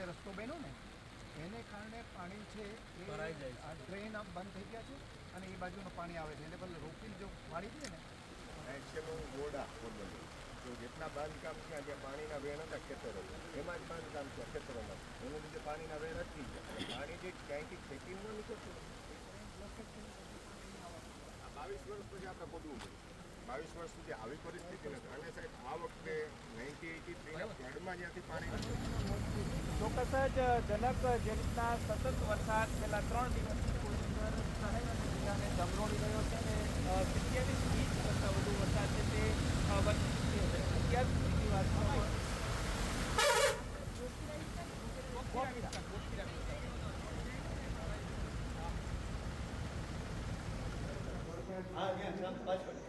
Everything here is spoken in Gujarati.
રસ્તો બન્યો ને એને કારણે પાણી છે એ ડ્રેન બંધ થઈ ગયા છે અને એ બાજુનું પાણી આવે છે એને બદલે રોકી જો પાડી દઈએ ને એકચુઅલી ગોડા પોરબંદર તો જેટલા બાંધકામ છે જ્યાં પાણીના વેણ હતા ખેતરો એમાં જ બાંધકામ છે ખેતરોમાં એનું લીધે પાણીના વેણ અટકી ગયા પાણી જે ક્યાંયથી ખેતી ન નીકળતું 22 વર્ષ પછી આપણે પગલું પડ્યું 22 વર્ષ સુધી આવી પરિસ્થિતિ નથી અને સાહેબ આ વખતે 1983ના ફ્લડમાં જ્યાંથી પાણી ચોક્કસ જ જનક જે રીતના સતત વરસાદ છેલ્લા 3 દિવસથી પોરબંદર શહેર અને જિલ્લાને ધમરોળી રહ્યો છે અને 27 ઇંચ કરતાં વધુ વરસાદ છે તે વરસી ચૂક્યો છે અત્યાર સુધીની વાત કરીએ હા,